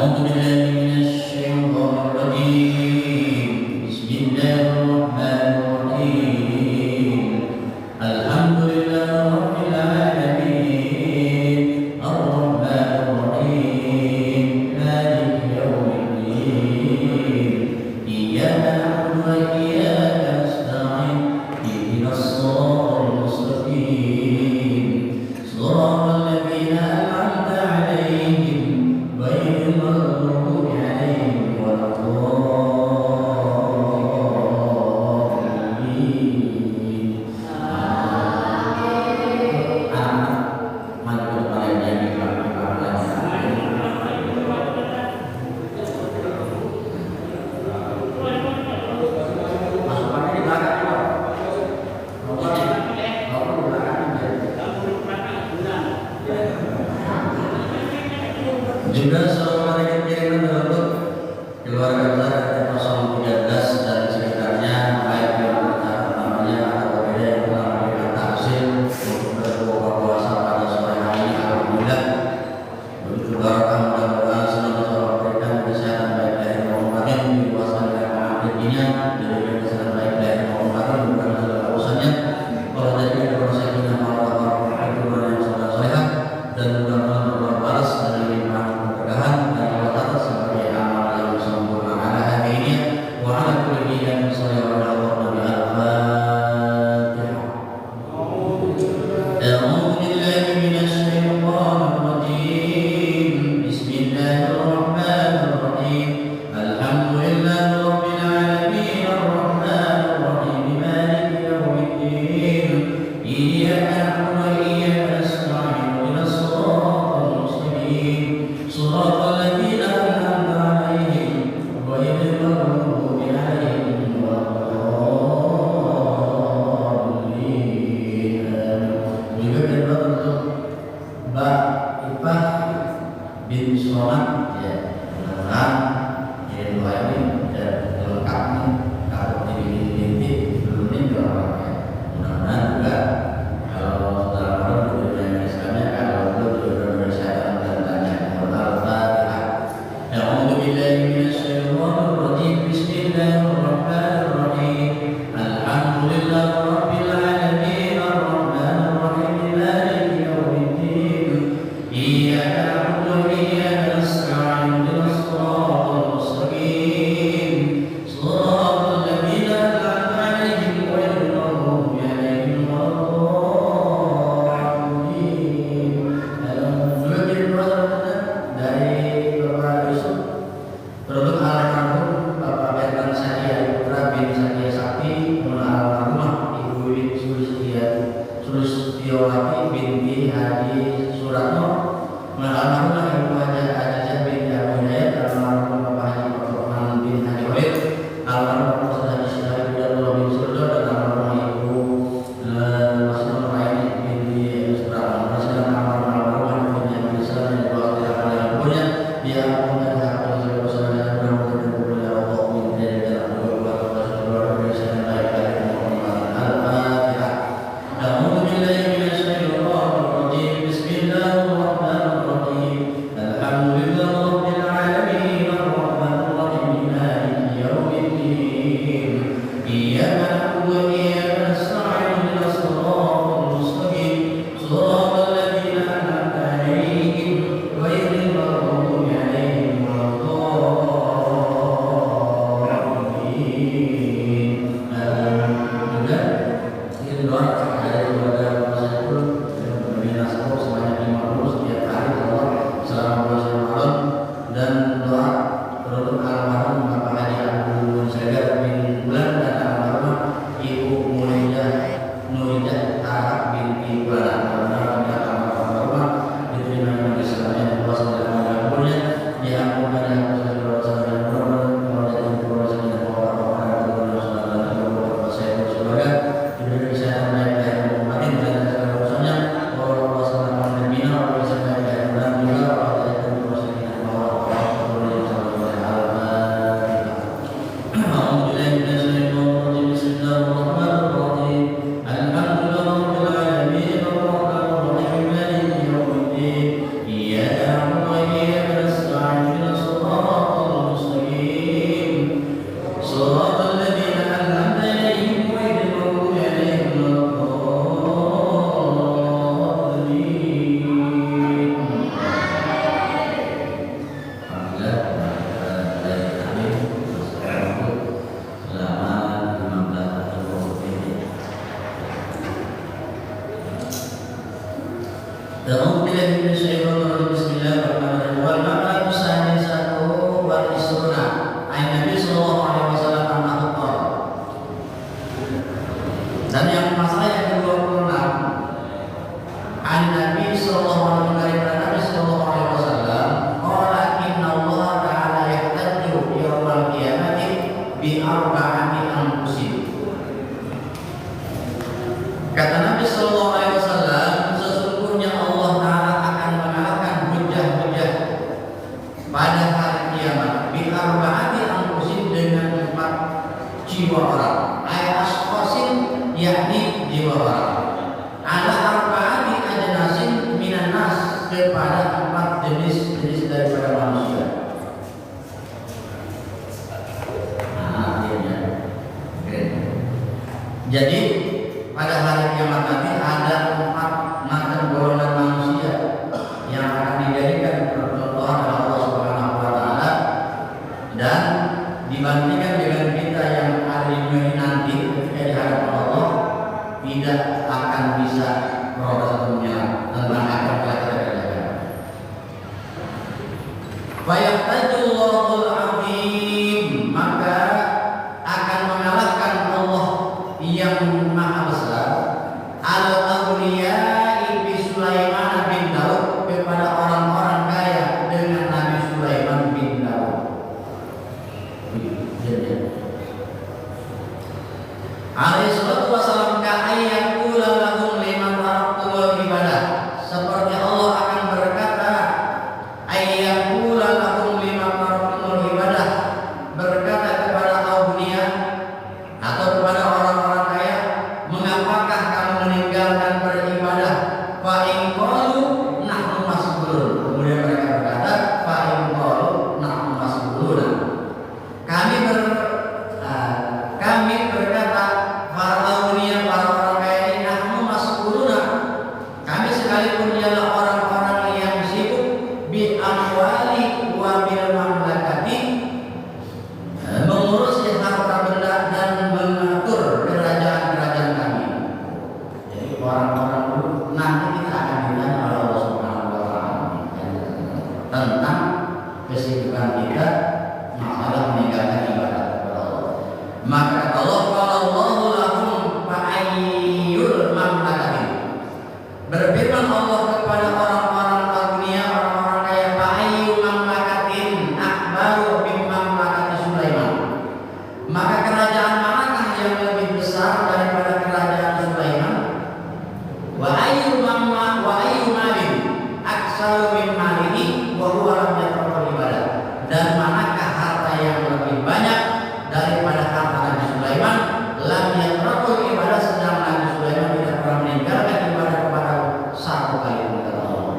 Mudah-mudahan juga kalau setelah Ramadan binti Haji Suratno, almarhumah Ibu Hajah binti Abu Hidayat, almarhum Bapak Haji Rahman bin Haji Walid, almarhum Profesor Haji Syahid Bidadullah bin Surdo, dan almarhum Ibu Masnun Raini binti Suratno. Sedang almarhum binti Haji Islam yang dibawa ke dalam ibunya, dia akan hak sebagai usaha dan berangkat dan berbulan Allah binti dan keluarga yang baik dari Muhammad Al-Fatihah. A'udzu billahi minasyaitonir rajim. Bismillahirrahmanirrahim. Alhamdulillahirabbil alamin arrahmanir rahim maliki yaumiddin. Iyyaka na'budu wa iyyaka nasta'in ihdinas siratal mustaqim. Shiratal ladzina an'amta 'alaihim ghairil maghdubi 'alaihim waladdallin. Juga ini doa ada kepada Rasul membina sahur sebanyak 50 setiap hari Allah selama bulan Ramadan, dan doa untuk almarhum Bapak Haji Abdul Sagar bin Bulan dan almarhum Ibu Nuridah Tahap binti Bulan. Mudah-mudahan almarhum diterima iman Islam yang luas dalam agama-Nya, diampunkan dan dosa-dosa dan dan yang masalah yang ke-26 an Nabi sallallahu alaihi wasallam qala inna Allah ta'ala yahtaju yawmal qiyamati bi arba'ati anfusin. Kata Nabi sallallahu alaihi wasallam, sesungguhnya Allah Ta'ala akan mengalahkan hujah-hujah pada hari kiamat bi arba'ati anfusin dengan 4 jiwa orang. Yakni jiwa orang. Ada arba'ati ajnasin minan nas, kepada 4 jenis daripada manusia. Akhirnya. Jadi pada hari kiamat nanti ada 4 macam golongan manusia yang akan dijadikan percontohan oleh Allah Subhanahu wa taala, dan dibandingkan dengan kita yang ada di dunia nanti ketika di hadapan Allah tidak akan bisa merubah dunia tentang apa yang telah kita kerjakan. Fayahtajullahul azim, maka akan mengalahkan Allah yang maha besar al-awliya'i bi Sulaiman bin Daud, kepada orang-orang kaya dengan Nabi Sulaiman bin Daud. Alaihi salatu wassalam ka'ayyan kula lahum liman taraktul ibadah, seperti Allah akan berkata ayyan kula lahum liman taraktul ibadah, berkata kepada awliya atau kepada orang-orang kaya, mengapakah kamu meninggalkan beribadah? Fa in qalu nahnu mas'ulun, kemudian mereka berkata fa in qalu nahnu mas'ulun, kami berkata para awliya, para orang kaya ini, nahnu mas'uluna, kami sekalipun ialah orang-orang yang sibuk bi amwali wa bil mamlakati, mengurus harta benda dan mengatur kerajaan-kerajaan kami. Jadi orang-orang dulu nanti kita akan ditanya oleh Allah Berfirman Allah kepada orang-orang dunia, orang-orang kaya, "Fa'ayyu mamlakatin akbaru min mamlakati Sulaiman?" Maka kerajaan manakah yang lebih besar daripada kerajaan Sulaiman? Wa ayyu malin aksaru min malihi wa huwa lam yatrukul ibadah. Dan manakah harta yang lebih banyak daripada harta Nabi Sulaiman? Lam yatrukul ibadah, sedang Nabi Sulaiman tidak pernah meninggalkan ibadah kepada satu kali pun, kata Allah.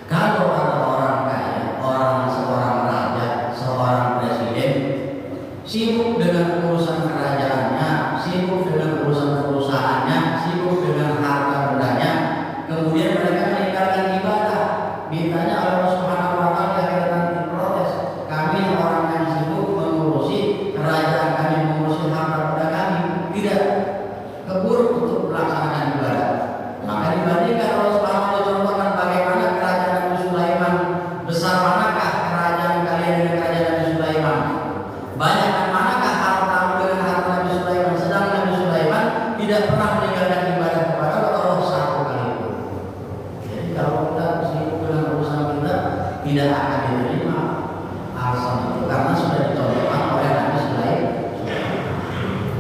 Kalau ada orang kaya, seorang raja, seorang presiden sibuk dengan urusan kerajaannya, sibuk dengan urusan perusahaannya, sibuk dengan harta bendanya, kemudian mereka meninggalkan ibadah, mintanya Allah Subhanahu wa taala agar nanti protes. Kami orang yang sibuk mengurusi kerajaan kami, mengurusi harta benda kami, tidak keburu untuk melaksanakan ibadah. Maka dibandingkan Allah Subhanahu wa taala contohkan bagaimana kerajaan Nabi Sulaiman, besar manakah kerajaan kalian dengan kerajaan Nabi Sulaiman? Banyak manakah hartamu dengan harta Nabi Sulaiman? Sedang Nabi Sulaiman tidak pernah meninggalkan ibadah kepada Allah satu kali pun. Jadi kalau kita sibuk dengan urusan kita, tidak akan diterima alasan itu, karena sudah dicontohkan oleh Nabi Sulaiman.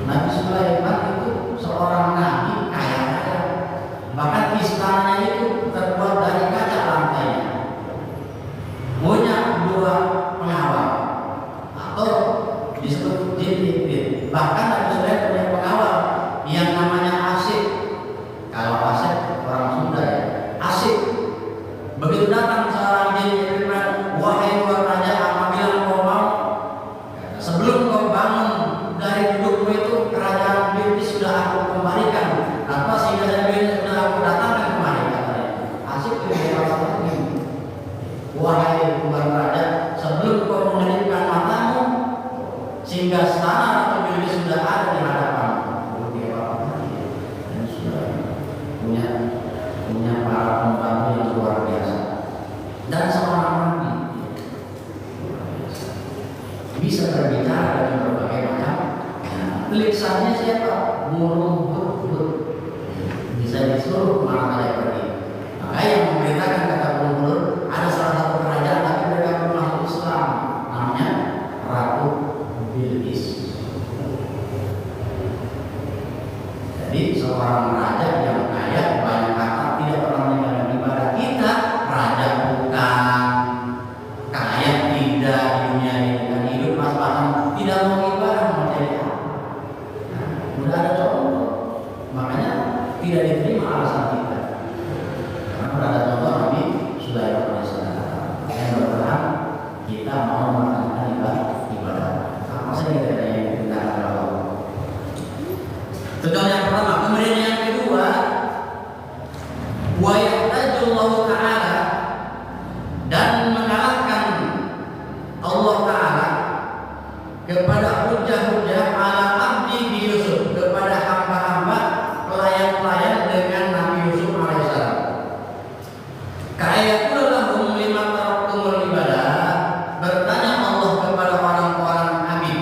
Nabi Sulaiman itu seorang nabi kaya raya, bahkan istananya itu terbuat dari kaca lantainya, punya 2 pengawal atau disebut jin. Bahkan Nabi Sulaiman punya pengawal yang namanya Asif. Kalau Asif orang Sunda ya, Asif. Begitu datang seorang jin berfirman, "Wahai tuan raja, apabila kau mau, sebelum kau bangun dari dudukmu itu, kerajaan Bilqis sudah aku kembalikan, atau sehingga Bilqis sudah aku datangkan kembali," katanya. Asif itu berkata begini, "Wahai tuan raja, sebelum kau mengelipkan matamu, sehingga istana Ratu Bilqis sudah ada di hadapanmu." Dan sudah punya para pembantu yang luar biasa, dan seorang nabi bisa berbicara dengan berbagai macam. Lisannya siapa? Murung but, bisa disuruh kemana saja pergi. Maka yang memberitakan kata murung, ada salah satu kerajaan tapi mereka belum masuk Islam, namanya Ratu Bilqis. Jadi seorang raja yang kaya, banyak harta, tidak pernah meninggalkan ibadah. Kita raja bukan, kaya tidak, di dunia ini dan hidup pas-pasan, tidak mau ibadah, mau jadi apa? Udah ada contoh, makanya tidak diterima alasan kita. Karena udah ada contoh Nabi Sulaiman alaihissalam yang berperan kita mau melakukan ibadah. Apa saja yang kita lakukan? Contoh yang pertama. Kemudian yang kedua, wa yahtajullahu ta'ala, dan mengalahkan Allah Ta'ala kepada hujah-hujah ala abdi bi Yusuf, kepada hamba-hamba pelayan-pelayan dengan Nabi Yusuf alaihissalam. Kaya pula lahum lima taraktumul ibadah, bertanya Allah kepada orang-orang abid.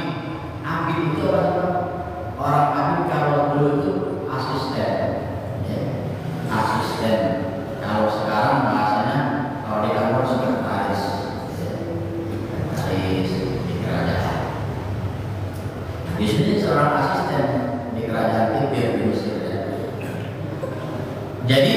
Abid itu orang abid kalau dulu itu asisten, ya. Asisten. Kalau sekarang bahasanya, kalau di kantor sekretaris, ya. Sekretaris di kerajaan. Di sini seorang asisten di kerajaan Tibet di Mesir. Ya. Jadi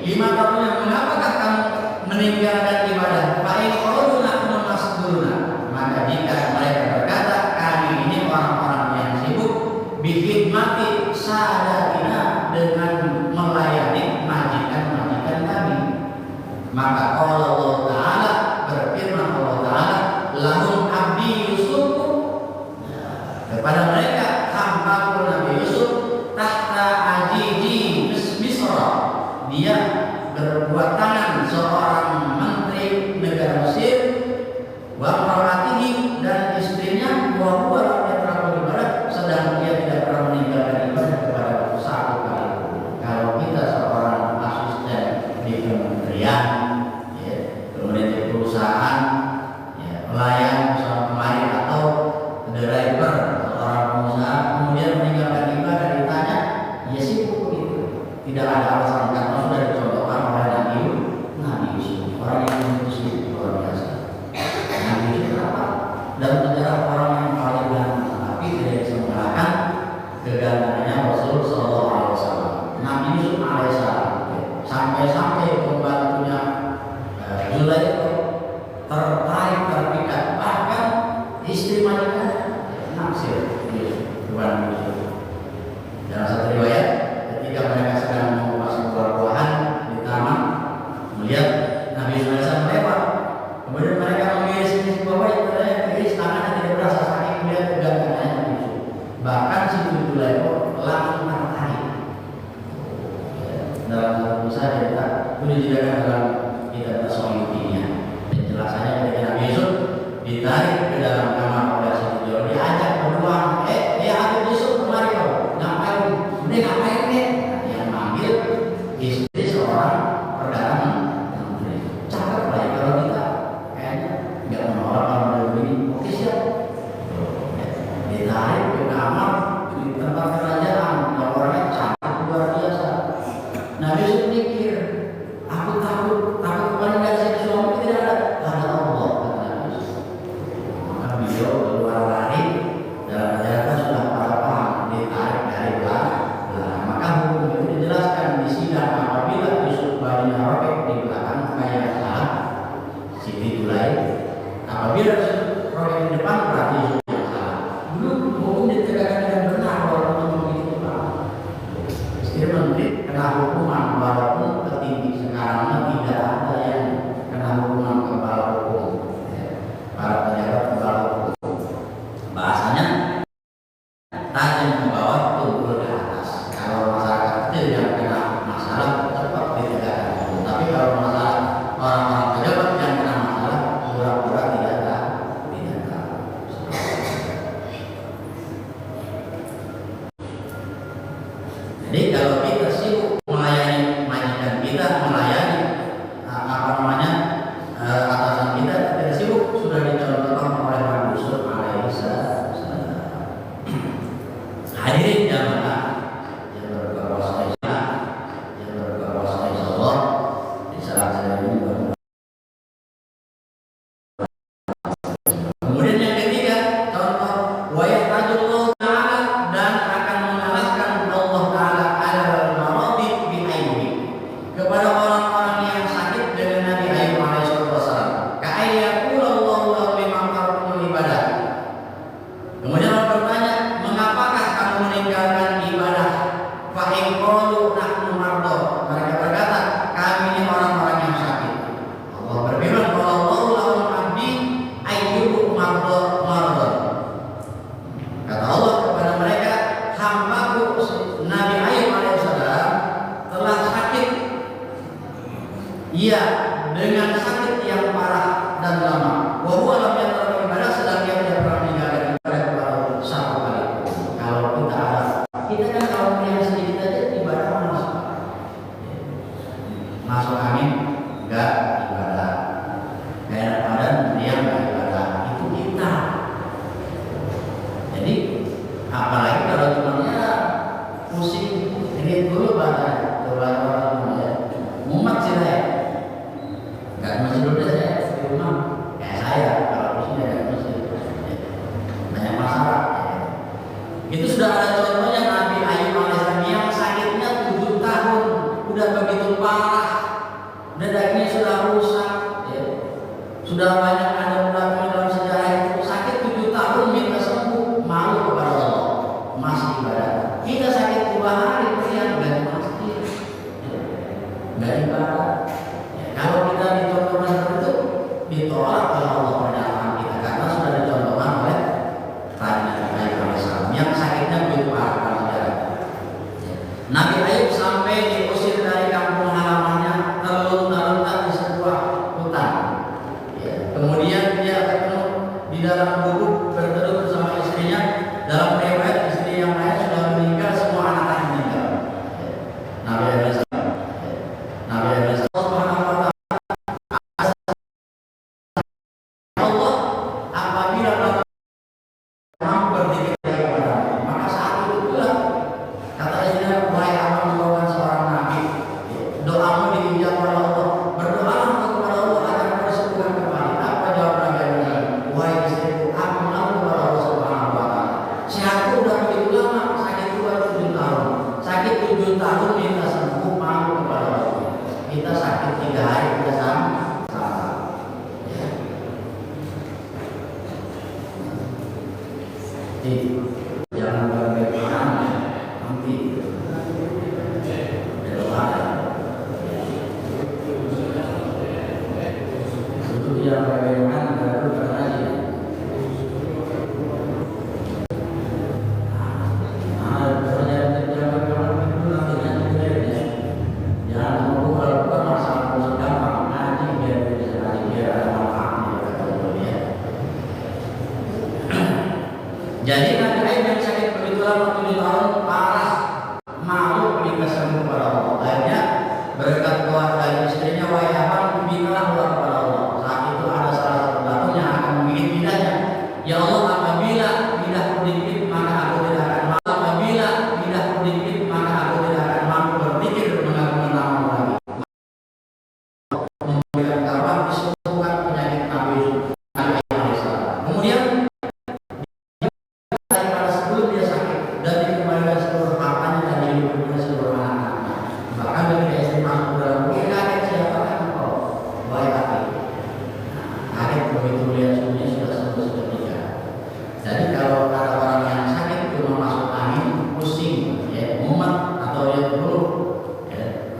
5 tahun yang mengapakah kamu meninggalkan ibadah? Baik kalau nahnu masduruna, maka jika mereka berkata, kami ini orang-orang yang sibuk bihidmati sadatina, dengan melayani majikan-majikan kami. Maka Allah Ta'ala, berfirman Allah Ta'ala, lahum abdi Yusuf, kepada mereka hamba Nabi Yusuf, tahta ajiji Misra, dia berbuat tangan seorang menteri negara Mesir, wa mar'atihi, dan istrinya, wa huwa lam yatrukul ibadah, sedang dia tidak pernah meninggalkan ibadah kepada tidak ada alasan karena sudah dicontohkan oleh Nabi Yusuf, orang yang memutus itu luar biasa. Nabi Yusuf apa? Dan sejarah orang yang paling ganteng, tapi tidak bisa mengalahkan kegantengannya Rasul Sallallahu Alaihi Wasallam. Nabi Yusuf alaihissalam sampai pembantunya Zulaikha tertarik terpikat, bahkan istri Malikah naksir Tuhan Yusuf. Dalam satu riwayat, ketika mereka sedang mengupas buah-buahan di taman, melihat Nabi Yusuf lewat, kemudian mereka mengiris buah yang mengiris tangannya tidak berasa sakit melihat kegantengannya Nabi Yusuf. Bahkan si Zulaikha langsung tertarik. Dalam satu kisah cerita itu dijelaskan dalam kitab Tasawufiyah. Penjelasannya ketika Nabi Yusuf ditarik ke dalam kamar oleh Siti Jual, diajak berdua, Habib Yusuf kemari kau, ngapain? Yang manggil istri seorang perdana menteri. Cakep lah ya kalau kita kayaknya nggak menolak kalau ada begini. Oke siap. Ditarik ke kamar di tempat kerajaan, yang orangnya cantik luar biasa. Nabi Yusuf mikir, aku takut kemarin dari sini suami tidak ada Allah, kata Nabi Yusuf. Maka beliau keluar lari dalam perjalanan sudah paham ditarik dari belakang. Maka hukum itu dijelaskan di sidang apabila Yusuf badannya robek di belakang kayak salah Siti Zulaikha. Apabila robek di depan berarti Yusuf yang salah. Dulu hukum ditegakkan dengan benar walaupun begitu Pak. Istri menteri kena hukuman walaupun tertinggi. Sekarang tidak ada yang kena hukuman kepala hukum. Para pejabat kepala hukum bahasanya tajam ke bawah, tumpul ke atas. Kalau masyarakat kecil yang kena masalah cepat ditegakkan hukum. Tapi kalau masalah orang-orang pejabat yang kena masalah pura-pura tidak tahu. Jadi kalau kita sibuk melayani majikan kita, melayani atasan kita, tidak sibuk, sudah dicontohkan oleh Nabi Yusuf alaihissalam. Hadirin jamaah yang berkawasan Islam, yang berkawasan Allah, di saat saya ini kemudian yang ketiga, contoh wayah tajullah ta'ala, dan akan mengalahkan Allah ta'ala al-maradid bi'aini, kepada orang-orang yang sakit dengan Nabi Ayub alaihissalam. Ka'ayyakullahu lahu liman tarkumul ibadah. Kemudian Allah bertanya, mengapakah kamu meninggalkan ibadah? Fa'in qalu nahnu marda. Mereka berkata, kami ini orang-orang yang sakit. Allah berfirman, wallahu lahum abdi ayyubu marda. Kata Allah kepada mereka, hambaku Nabi Ayub alaihissalam telah sakit. Ia dengan sakit yang parah dan lama. Wa huwa lam yatarku ibadah, sedang dia tidak pernah meninggalkan ibadah kepada satu kali. Kalau kita kan kalau punya sedikit aja ibadah masuk angin enggak ibadah, enak badan dia enggak ibadah, itu kita. Jadi apalagi kalau cuma pusing ini dulu badan orang ya mumat sih saya nggak masih dulu saya di rumah kayak saya kalau pusing ya masih banyak masalah ya. Itu sudah ada contohnya Nabi Ayub alaihissalam yang sakitnya 7 tahun, udah begitu parah, dagingnya sudah rusak ya. Sudah banyak ada ulama dalam sejarah itu sakit 7 tahun minta sembuh, malu kepada Allah, masih ibadah. Kita sakit 2 hari kemudian ganti masjid, nggak ibadah. Ya, kalau kita dicontohkan seperti itu, ditolak oleh Allah perjalanan kita karena sudah dicontohkan oleh Nabi Ayub alaihissalam yang sakitnya begitu parah dalam sejarah. Nabi Ayub sampai diusir dari kampung halamannya, terlunta-lunta di sebuah hutan. Ya, kemudian dia ketemu di dalam gubuk berteduh bersama istrinya. Dalam riwayat istri yang lain sudah meninggal, semua anak-anak meninggal. Nabi Ayub Allah apabila mampu berzikir kepada maka saat itu pula kata istrinya, wahai hamba membawa seorang nabi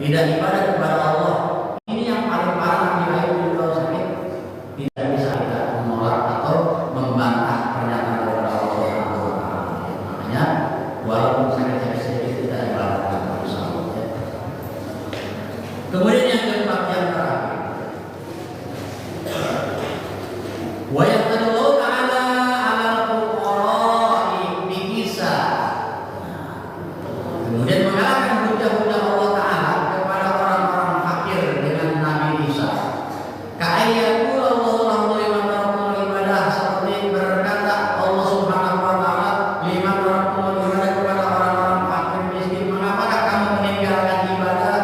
tidak ibadah kepada Allah. Ini yang paling parah di ayat itu kalau sakit. Tidak bisa kita menolak atau membantah pernyataan dari Allah Subhanahu wa taala. Makanya walaupun sakit-sakit sedikit kita ibadah bersama. Kemudian yang keempat yang terakhir. Wa yaqulu ta'ala 'alal fuqara'i bi Isa. Kemudian mengalahkan hujah-hujah Allah Ta'ala kepada orang-orang fakir dengan Nabi Isa. Ka'ayyakul Allahu liman tarakumul ibadah, seperti berkata Allah Subhanahu wa taala liman tarakumul ibadah kepada orang-orang fakir miskin, mengapakah kamu meninggalkan ibadah?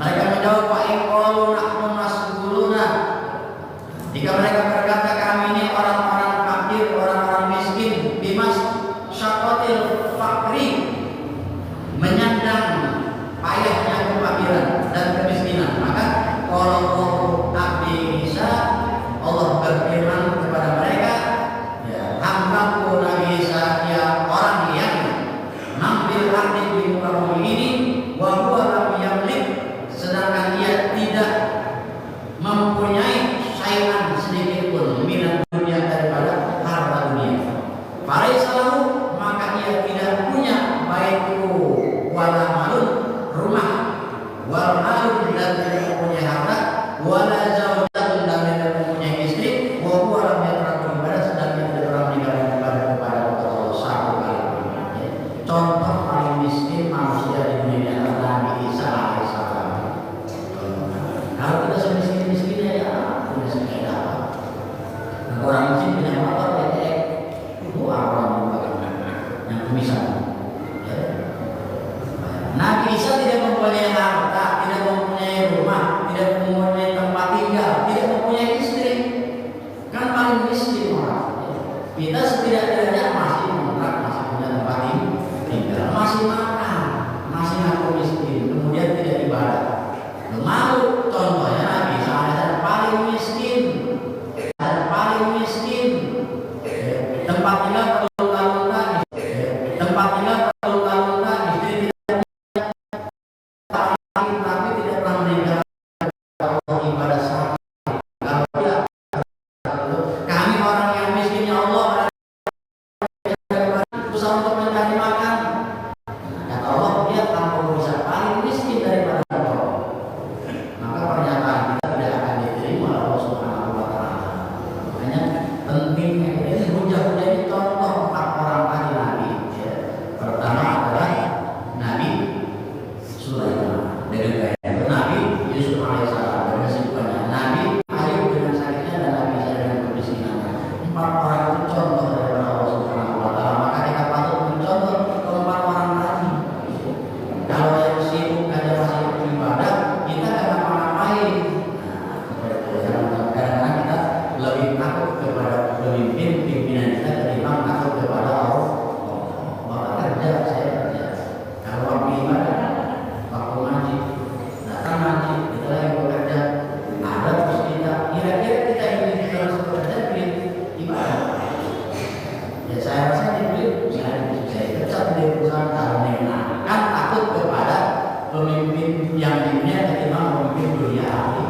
Mereka menjawab, fa iqalu nahnu mas'uluna. Jika mereka berkata kami ini orang-orang fakir, orang-orang miskin, bimas syaqatil fakri, menyandang payahnya kefakiran dan kemiskinan, maka kalau Nabi Isa, Allah berfirman kepada mereka, ya, hambaku Nabi Isa, ya orang yang mambil arti di muka bumi ini, wa huwa lam yamlik, sedangkan ia tidak mempunyai syai'an sedikit pun minat dunia daripada harta dunia. Faraisalahu, maka ia tidak punya baitu wala malun, rumah, wal malun, dan tidak mempunyai harta, wala zaujatun, dan tidak mempunyai istri, wa huwa lam yatruku ibadah, sedang tidak pernah meninggalkan ibadah kepada Allah satu kali. Contoh paling miskin manusia di dunia adalah Nabi Isa alaihissalam. Kalau kita semiskin-miskinnya ya punya sepeda, orang miskin punya motor BTX, itu orang yang kumisan. Nabi Isa tidak mempunyai harta, tidak mempunyai rumah, tidak mempunyai tempat tinggal, tidak mempunyai istri, kan paling miskin orang. Kita setidak-tidaknya masih mengontrak, masih punya tempat tinggal, masih makan, masih ngaku miskin, kemudian tidak ibadah. Malu, contohnya Nabi Isa adalah paling miskin, tempat tinggal terluka-luka, tempat tinggal terluka-luka, istri tapi tidak pernah meninggalkan Allah ibadah salat. Kalau tidak, kami orang yang miskinnya Allah susah untuk mencari makan. Kata Allah, dia tanpa bisa paling miskin daripada Allah. Maka pernyataan kita tidak akan diterima oleh Allah Subhanahu wa taala. Makanya pentingnya ini hujah-hujah ini contoh 4 orang tadi Nabi. Ya. Pertama adalah Nabi Sulaiman dengan gaya Nabi Yusuf alaihissalam dengan kesibukannya, Nabi Ayub dengan sakitnya, dan Nabi Isa dengan kemiskinannya. 4 orang itu contoh dari Allah Subhanahu wa taala. Maka kita patut mencontoh keempat orang tadi. Kalau yang sibuk aja masih beribadah, kita gak ngapa-ngapain. Kadang-kadang kita lebih takut kepada pimpinan kita ketimbang takut kepada Allah. Bapak kerja, saya kerja. Kalau waktu ibadah, waktu ngaji, datang ngaji, kita lagi bekerja, ada terus kita, kira-kira kita ini harus bekerja di ibadah. Ya saya rasa dibeli, saya kerja di perusahaan karena kan takut kepada pemimpin yang di dunia ketimbang pemimpin dunia ahli.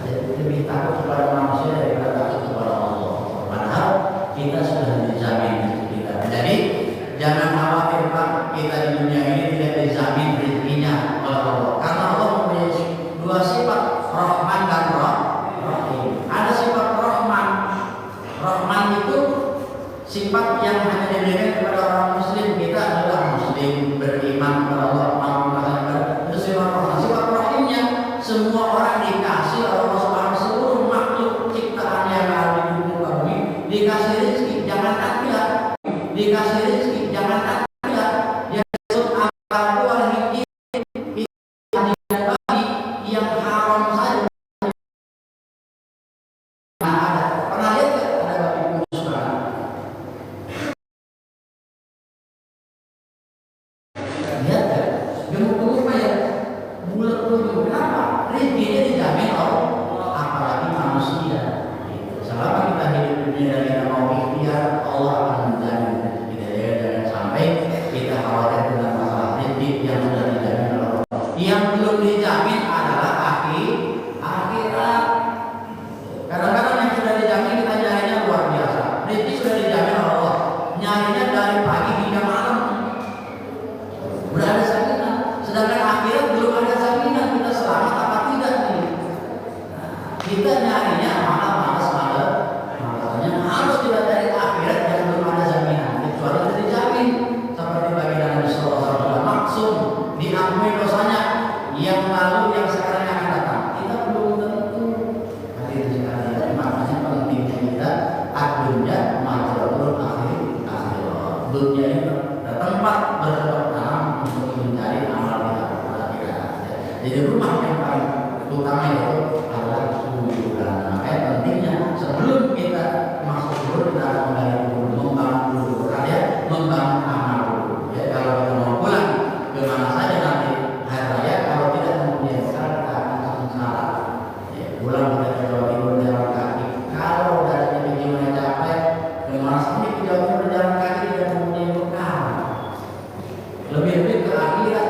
Jadi lebih takut kepada manusia daripada takut kepada Allah. Padahal kita sudah dijamin kita. Jadi jangan khawatir Pak, kita di dunia ini tidak dijamin rezekinya oleh Allah. Karena Allah mempunyai 2 sifat, Rahman dan Rahim. Ada sifat Rahman. Rahman itu sifat yang hanya diberikan kepada orang Muslim. Kita adalah Muslim, beriman kepada Allah, mau melaksanakan itu sifat Rahman. Sifat Rahimnya, semua orang dikasih oleh Allah Subhanahu, seluruh makhluk ciptaan yang ada di muka bumi dikasih rezeki, jangan takut. Dikasih rezeki, jangan takut. Yang disebut al-qalbu al-hijri yang haram saja. Nah, ada. Pernah lihat gak ada babi khusus sekarang? Lihat gak? Gemuk-gemuk ya, bulat-bulat. Kenapa? Rezekinya dijamin Allah, apalagi manusia. Selama kita hidup di dunia dan kita mau ikhtiar, Allah akan menjamin kita. Jangan sampai kita khawatir tentang masalah rezeki yang sudah dijamin oleh diampuni dosanya yang lalu, yang sekarang, yang akan datang. Kita belum tentu. Hadirin sekalian, makanya pentingnya kita adunya majratul akhir. Dunia ini tempat bercocok tanam untuk mencari amal di akhirat. Jadi rumah yang paling utama itu adalah kuburan. Makanya pentingnya sebelum kita masuk kubur, kita harus menggali kubur, membangun kubur, membangun amal dulu. Ya, kalau kita mau pulang kemana saja nanti hari raya, kalau tidak mempunyai bekal, kita akan sengsara. Ya, pulang kita ke Jawa Timur jalan kaki. Kalau dari Jawa capek, kemana saja ke Jawa Timur jalan kaki, tidak mempunyai bekal. Lebih-lebih ke akhirat